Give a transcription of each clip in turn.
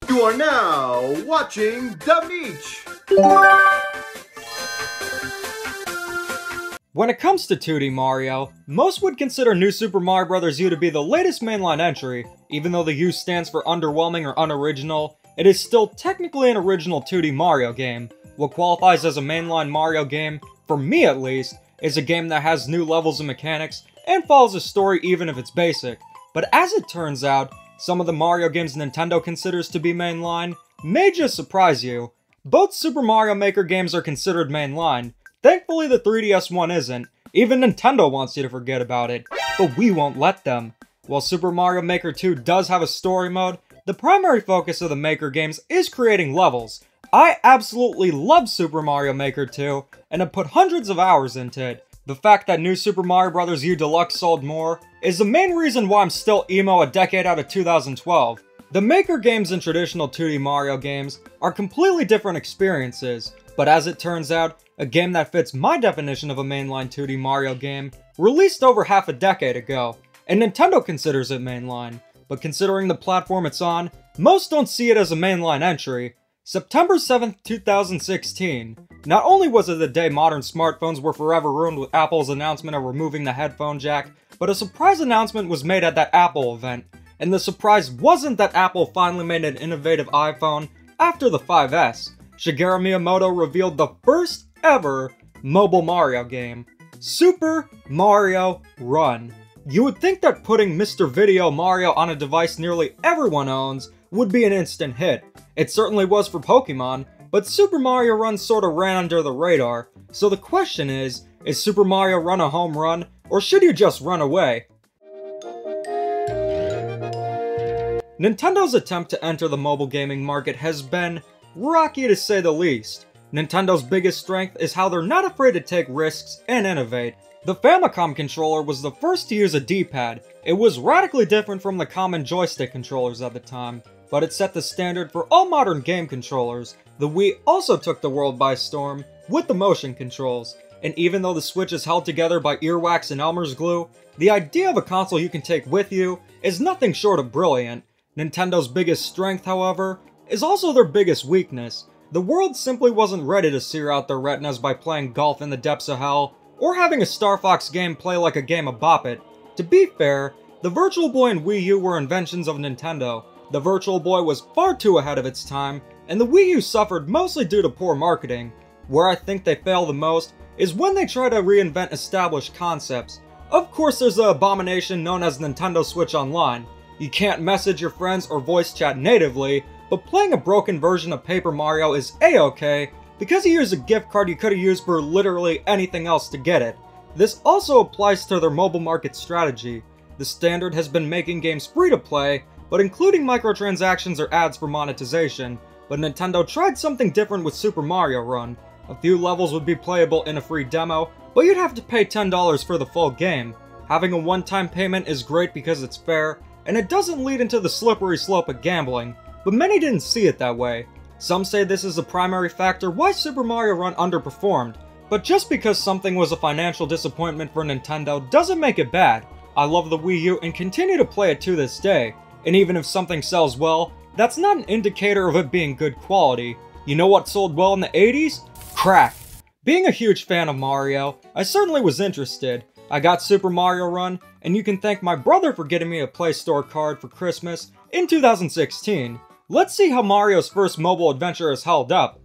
You are now watching The Meech. When it comes to 2D Mario, most would consider New Super Mario Bros. U to be the latest mainline entry. Even though the U stands for underwhelming or unoriginal, it is still technically an original 2D Mario game. What qualifies as a mainline Mario game, for me at least, is a game that has new levels and mechanics, and follows a story even if it's basic. But as it turns out, some of the Mario games Nintendo considers to be mainline may just surprise you. Both Super Mario Maker games are considered mainline. Thankfully the 3DS one isn't. Even Nintendo wants you to forget about it, but we won't let them. While Super Mario Maker 2 does have a story mode, the primary focus of the Maker games is creating levels. I absolutely love Super Mario Maker 2, and have put hundreds of hours into it. The fact that New Super Mario Bros. U Deluxe sold more is the main reason why I'm still emo a decade out of 2012. The Maker games and traditional 2D Mario games are completely different experiences, but as it turns out, a game that fits my definition of a mainline 2D Mario game released over half a decade ago, and Nintendo considers it mainline, but considering the platform it's on, most don't see it as a mainline entry. September 7th, 2016. Not only was it the day modern smartphones were forever ruined with Apple's announcement of removing the headphone jack, but a surprise announcement was made at that Apple event. And the surprise wasn't that Apple finally made an innovative iPhone after the 5S. Shigeru Miyamoto revealed the first ever mobile Mario game, Super Mario Run. You would think that putting Mr. Video Mario on a device nearly everyone owns would be an instant hit. It certainly was for Pokemon, but Super Mario Run sorta ran under the radar. So the question is Super Mario Run a home run, or should you just run away? Nintendo's attempt to enter the mobile gaming market has been rocky to say the least. Nintendo's biggest strength is how they're not afraid to take risks and innovate. The Famicom controller was the first to use a D-pad. It was radically different from the common joystick controllers at the time, but it set the standard for all modern game controllers. The Wii also took the world by storm with the motion controls, and even though the Switch is held together by earwax and Elmer's glue, the idea of a console you can take with you is nothing short of brilliant. Nintendo's biggest strength, however, is also their biggest weakness. The world simply wasn't ready to sear out their retinas by playing golf in the depths of hell, or having a Star Fox game play like a game of Bop It. To be fair, the Virtual Boy and Wii U were inventions of Nintendo. The Virtual Boy was far too ahead of its time, and the Wii U suffered mostly due to poor marketing. Where I think they fail the most is when they try to reinvent established concepts. Of course there's the abomination known as Nintendo Switch Online. You can't message your friends or voice chat natively, but playing a broken version of Paper Mario is a-okay because you use a gift card you could have used for literally anything else to get it. This also applies to their mobile market strategy. The standard has been making games free to play, but including microtransactions or ads for monetization. But Nintendo tried something different with Super Mario Run. A few levels would be playable in a free demo, but you'd have to pay $10 for the full game. Having a one-time payment is great because it's fair, and it doesn't lead into the slippery slope of gambling, but many didn't see it that way. Some say this is the primary factor why Super Mario Run underperformed, but just because something was a financial disappointment for Nintendo doesn't make it bad. I love the Wii U and continue to play it to this day, and even if something sells well, that's not an indicator of it being good quality. You know what sold well in the 80s? Crack! Being a huge fan of Mario, I certainly was interested. I got Super Mario Run, and you can thank my brother for getting me a Play Store card for Christmas in 2016. Let's see how Mario's first mobile adventure has held up.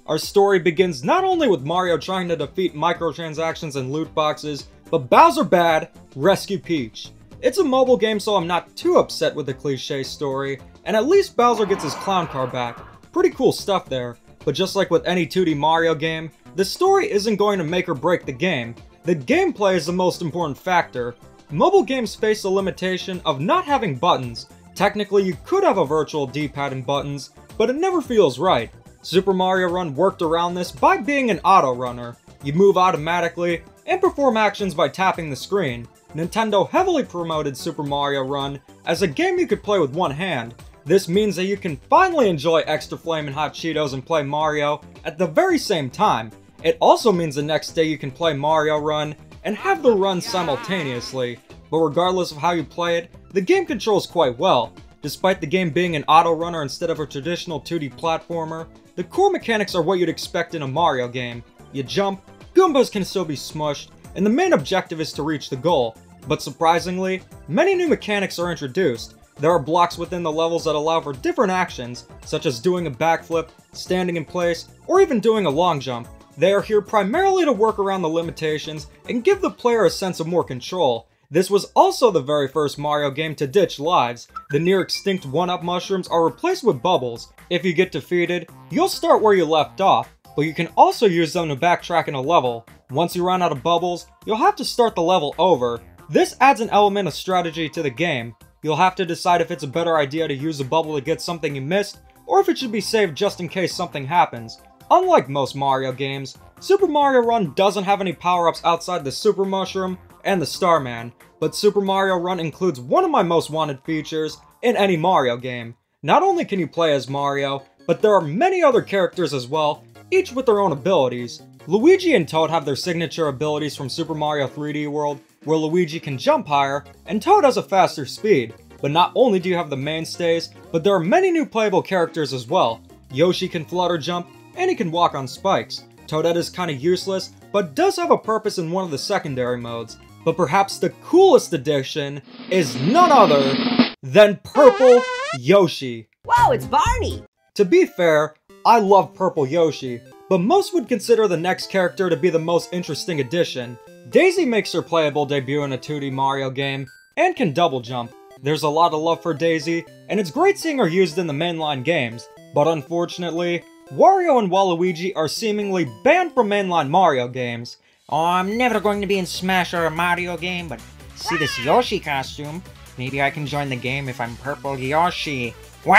Our story begins not only with Mario trying to defeat microtransactions and loot boxes, but Bowser Bad, Rescue Peach. It's a mobile game, so I'm not too upset with the cliche story, and at least Bowser gets his clown car back. Pretty cool stuff there, but just like with any 2D Mario game, the story isn't going to make or break the game. The gameplay is the most important factor. Mobile games face the limitation of not having buttons. Technically, you could have a virtual D-pad and buttons, but it never feels right. Super Mario Run worked around this by being an auto runner. You move automatically and perform actions by tapping the screen. Nintendo heavily promoted Super Mario Run as a game you could play with one hand. This means that you can finally enjoy Extra Flame and Hot Cheetos and play Mario at the very same time. It also means the next day you can play Mario Run and have the run simultaneously. But regardless of how you play it, the game controls quite well. Despite the game being an auto-runner instead of a traditional 2D platformer, the core mechanics are what you'd expect in a Mario game. You jump, Goombas can still be smushed, and the main objective is to reach the goal. But surprisingly, many new mechanics are introduced. There are blocks within the levels that allow for different actions, such as doing a backflip, standing in place, or even doing a long jump. They are here primarily to work around the limitations and give the player a sense of more control. This was also the very first Mario game to ditch lives. The near extinct 1-up mushrooms are replaced with bubbles. If you get defeated, you'll start where you left off, but you can also use them to backtrack in a level. Once you run out of bubbles, you'll have to start the level over. This adds an element of strategy to the game. You'll have to decide if it's a better idea to use a bubble to get something you missed, or if it should be saved just in case something happens. Unlike most Mario games, Super Mario Run doesn't have any power-ups outside the Super Mushroom and the Starman, but Super Mario Run includes one of my most wanted features in any Mario game. Not only can you play as Mario, but there are many other characters as well, each with their own abilities. Luigi and Toad have their signature abilities from Super Mario 3D World, where Luigi can jump higher, and Toad has a faster speed. But not only do you have the mainstays, but there are many new playable characters as well. Yoshi can flutter jump, and he can walk on spikes. Toadette is kinda useless, but does have a purpose in one of the secondary modes. But perhaps the coolest addition is none other than Purple Yoshi. Whoa, it's Barney! To be fair, I love Purple Yoshi, but most would consider the next character to be the most interesting addition. Daisy makes her playable debut in a 2D Mario game, and can double jump. There's a lot of love for Daisy, and it's great seeing her used in the mainline games, but unfortunately, Wario and Waluigi are seemingly banned from mainline Mario games. Oh, I'm never going to be in Smash or a Mario game, but see this Yoshi costume? Maybe I can join the game if I'm Purple Yoshi. Wah!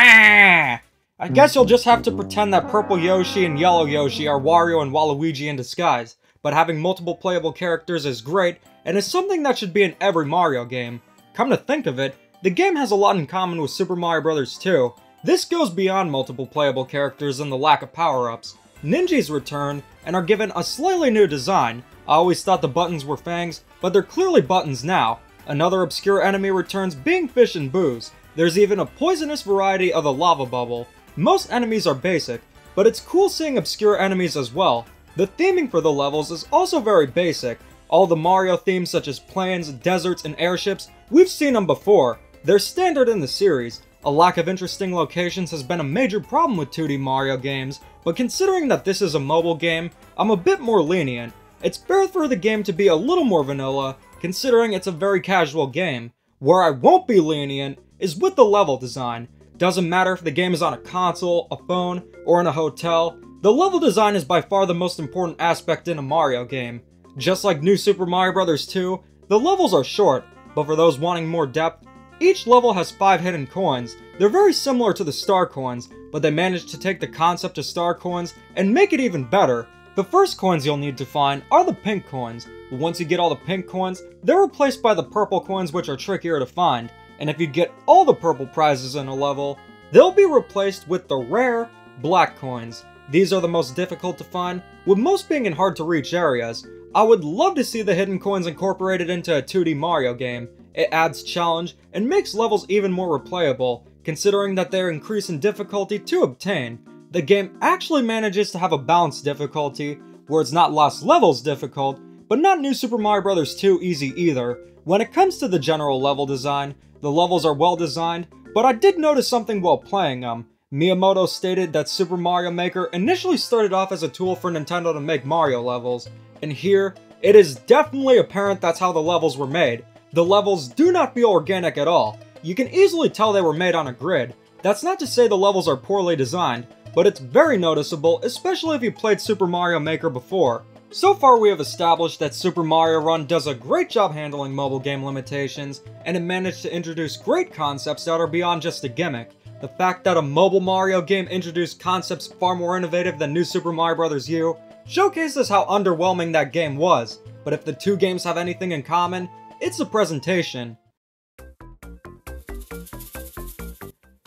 I guess you'll just have to pretend that Purple Yoshi and Yellow Yoshi are Wario and Waluigi in disguise, but having multiple playable characters is great, and is something that should be in every Mario game. Come to think of it, the game has a lot in common with Super Mario Bros. 2. This goes beyond multiple playable characters and the lack of power-ups. Ninjas return, and are given a slightly new design. I always thought the buttons were fangs, but they're clearly buttons now. Another obscure enemy returns, being Fish and Booze. There's even a poisonous variety of the lava bubble. Most enemies are basic, but it's cool seeing obscure enemies as well. The theming for the levels is also very basic. All the Mario themes such as plains, deserts, and airships, we've seen them before. They're standard in the series. A lack of interesting locations has been a major problem with 2D Mario games, but considering that this is a mobile game, I'm a bit more lenient. It's fair for the game to be a little more vanilla, considering it's a very casual game. Where I won't be lenient is with the level design. Doesn't matter if the game is on a console, a phone, or in a hotel, the level design is by far the most important aspect in a Mario game. Just like New Super Mario Bros. 2, the levels are short, but for those wanting more depth, each level has 5 hidden coins. They're very similar to the star coins, but they managed to take the concept of star coins and make it even better. The first coins you'll need to find are the pink coins, but once you get all the pink coins, they're replaced by the purple coins, which are trickier to find. And if you get all the purple prizes in a level, they'll be replaced with the rare black coins. These are the most difficult to find, with most being in hard to reach areas. I would love to see the hidden coins incorporated into a 2D Mario game. It adds challenge and makes levels even more replayable, considering that they increase in difficulty to obtain. The game actually manages to have a balanced difficulty, where it's not Lost Levels difficult, but not New Super Mario Bros. 2 easy either. When it comes to the general level design, the levels are well designed, but I did notice something while playing them. Miyamoto stated that Super Mario Maker initially started off as a tool for Nintendo to make Mario levels, and here, it is definitely apparent that's how the levels were made. The levels do not feel organic at all. You can easily tell they were made on a grid. That's not to say the levels are poorly designed, but it's very noticeable, especially if you played Super Mario Maker before. So far we have established that Super Mario Run does a great job handling mobile game limitations, and it managed to introduce great concepts that are beyond just a gimmick. The fact that a mobile Mario game introduced concepts far more innovative than New Super Mario Bros. U showcases how underwhelming that game was, but if the two games have anything in common, it's the presentation.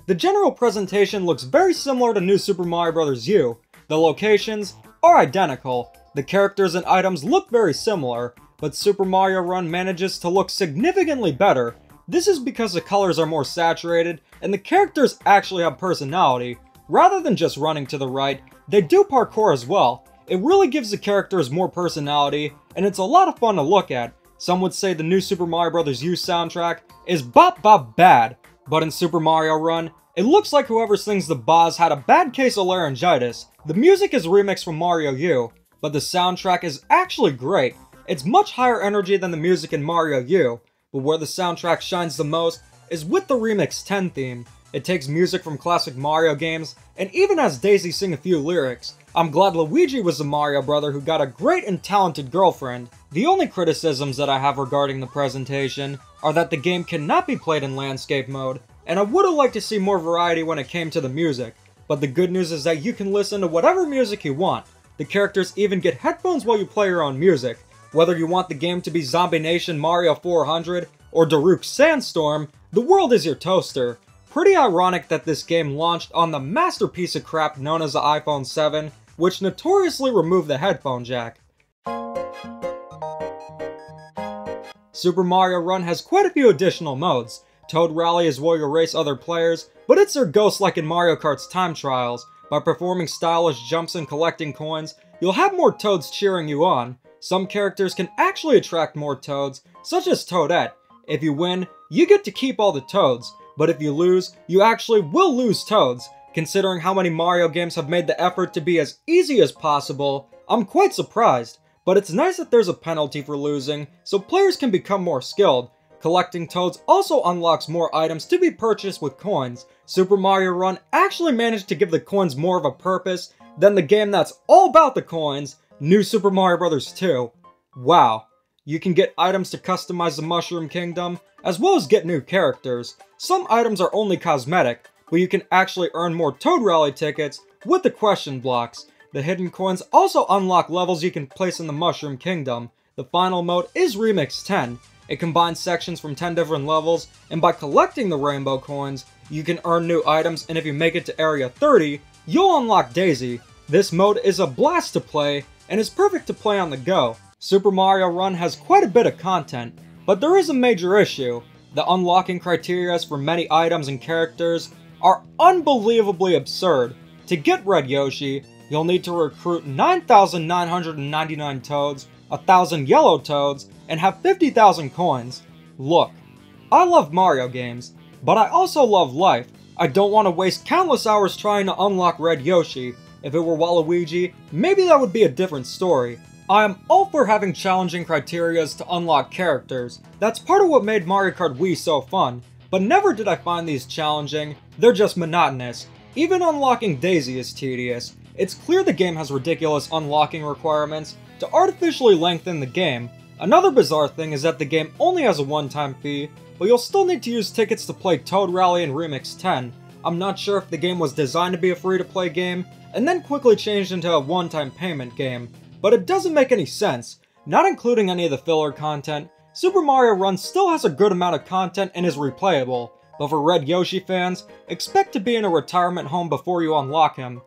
The general presentation looks very similar to New Super Mario Bros. U. The locations are identical, the characters and items look very similar, but Super Mario Run manages to look significantly better. This is because the colors are more saturated and the characters actually have personality. Rather than just running to the right, they do parkour as well. It really gives the characters more personality, and it's a lot of fun to look at. Some would say the new Super Mario Bros. U soundtrack is bop bop bad, but in Super Mario Run, it looks like whoever sings the Boz had a bad case of laryngitis. The music is remixed from Mario U, but the soundtrack is actually great. It's much higher energy than the music in Mario U, but where the soundtrack shines the most is with the Remix 10 theme. It takes music from classic Mario games, and even has Daisy sing a few lyrics. I'm glad Luigi was the Mario brother who got a great and talented girlfriend. The only criticisms that I have regarding the presentation are that the game cannot be played in landscape mode, and I would have liked to see more variety when it came to the music. But the good news is that you can listen to whatever music you want. The characters even get headphones while you play your own music. Whether you want the game to be Zombie Nation Mario 400 or Daruk's Sandstorm, the world is your toaster. Pretty ironic that this game launched on the masterpiece of crap known as the iPhone 7, which notoriously removed the headphone jack. Super Mario Run has quite a few additional modes. Toad Rally is where you'll race other players, but it's their ghost like in Mario Kart's time trials. By performing stylish jumps and collecting coins, you'll have more Toads cheering you on. Some characters can actually attract more Toads, such as Toadette. If you win, you get to keep all the Toads, but if you lose, you actually will lose Toads. Considering how many Mario games have made the effort to be as easy as possible, I'm quite surprised. But it's nice that there's a penalty for losing, so players can become more skilled. Collecting Toads also unlocks more items to be purchased with coins. Super Mario Run actually managed to give the coins more of a purpose than the game that's all about the coins, New Super Mario Bros. 2. Wow. You can get items to customize the Mushroom Kingdom, as well as get new characters. Some items are only cosmetic, but you can actually earn more Toad Rally tickets with the question blocks. The hidden coins also unlock levels you can place in the Mushroom Kingdom. The final mode is Remix 10. It combines sections from 10 different levels, and by collecting the rainbow coins, you can earn new items, and if you make it to Area 30, you'll unlock Daisy. This mode is a blast to play, and is perfect to play on the go. Super Mario Run has quite a bit of content, but there is a major issue. The unlocking criteria for many items and characters are unbelievably absurd. To get Red Yoshi, you'll need to recruit 9,999 Toads, 1,000 Yellow Toads, and have 50,000 coins. Look, I love Mario games, but I also love life. I don't want to waste countless hours trying to unlock Red Yoshi. If it were Waluigi, maybe that would be a different story. I am all for having challenging criterias to unlock characters. That's part of what made Mario Kart Wii so fun, but never did I find these challenging, they're just monotonous. Even unlocking Daisy is tedious. It's clear the game has ridiculous unlocking requirements to artificially lengthen the game. Another bizarre thing is that the game only has a one-time fee, but you'll still need to use tickets to play Toad Rally and Remix 10. I'm not sure if the game was designed to be a free-to-play game, and then quickly changed into a one-time payment game, but it doesn't make any sense. Not including any of the filler content, Super Mario Run still has a good amount of content and is replayable, but for Red Yoshi fans, expect to be in a retirement home before you unlock him.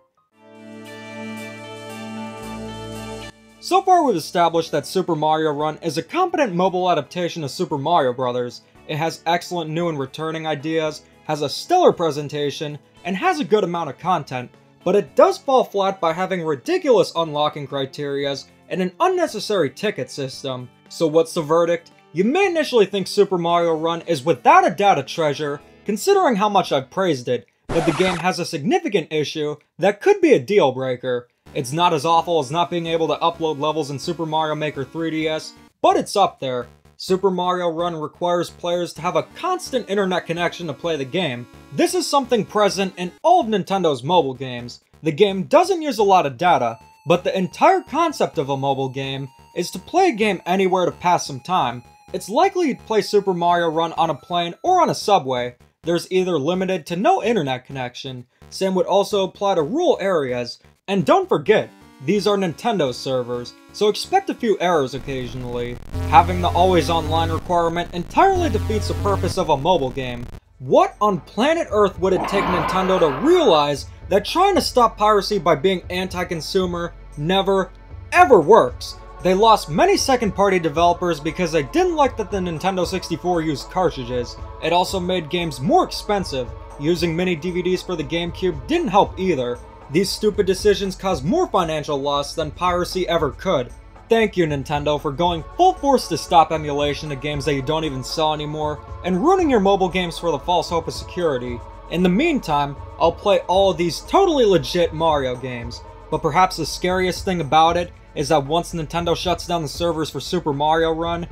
So far we've established that Super Mario Run is a competent mobile adaptation of Super Mario Bros. It has excellent new and returning ideas, has a stellar presentation, and has a good amount of content, but it does fall flat by having ridiculous unlocking criterias and an unnecessary ticket system. So what's the verdict? You may initially think Super Mario Run is without a doubt a treasure, considering how much I've praised it, but the game has a significant issue that could be a deal breaker. It's not as awful as not being able to upload levels in Super Mario Maker 3DS, but it's up there. Super Mario Run requires players to have a constant internet connection to play the game. This is something present in all of Nintendo's mobile games. The game doesn't use a lot of data, but the entire concept of a mobile game is to play a game anywhere to pass some time. It's likely you'd play Super Mario Run on a plane or on a subway. There's either limited to no internet connection. Same would also apply to rural areas. And don't forget, these are Nintendo servers, so expect a few errors occasionally. Having the always online requirement entirely defeats the purpose of a mobile game. What on planet Earth would it take Nintendo to realize that trying to stop piracy by being anti-consumer never, ever works? They lost many second-party developers because they didn't like that the Nintendo 64 used cartridges. It also made games more expensive. Using mini DVDs for the GameCube didn't help either. These stupid decisions caused more financial loss than piracy ever could. Thank you, Nintendo, for going full force to stop emulation of games that you don't even sell anymore, and ruining your mobile games for the false hope of security. In the meantime, I'll play all of these totally legit Mario games. But perhaps the scariest thing about it is that once Nintendo shuts down the servers for Super Mario Run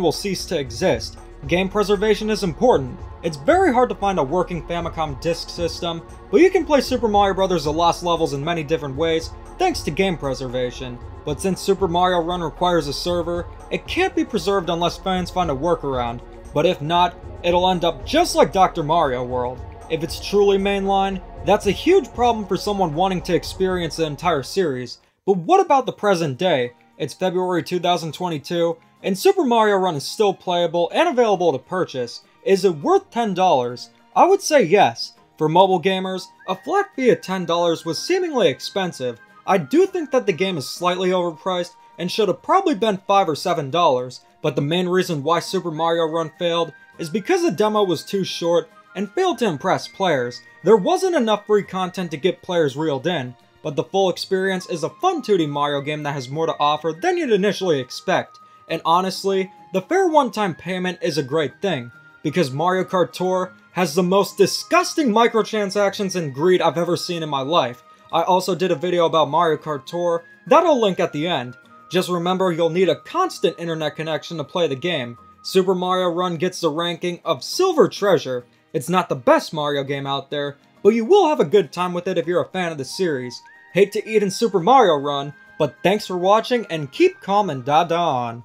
will cease to exist. Game preservation is important. It's very hard to find a working Famicom disk system, but you can play Super Mario Bros. The Lost Levels in many different ways thanks to game preservation. But since Super Mario Run requires a server, it can't be preserved unless fans find a workaround. But if not, it'll end up just like Dr. Mario World. If it's truly mainline, that's a huge problem for someone wanting to experience the entire series. But what about the present day? It's February 2022, and Super Mario Run is still playable and available to purchase. Is it worth $10? I would say yes. For mobile gamers, a flat fee of $10 was seemingly expensive. I do think that the game is slightly overpriced and should have probably been $5 or $7, but the main reason why Super Mario Run failed is because the demo was too short and failed to impress players. There wasn't enough free content to get players reeled in, but the full experience is a fun 2D Mario game that has more to offer than you'd initially expect. And honestly, the fair one-time payment is a great thing, because Mario Kart Tour has the most disgusting microtransactions and greed I've ever seen in my life. I also did a video about Mario Kart Tour that I'll link at the end. Just remember you'll need a constant internet connection to play the game. Super Mario Run gets the ranking of Silver Treasure. It's not the best Mario game out there, but you will have a good time with it if you're a fan of the series. Hate to eat in Super Mario Run, but thanks for watching and keep calm and da-da on.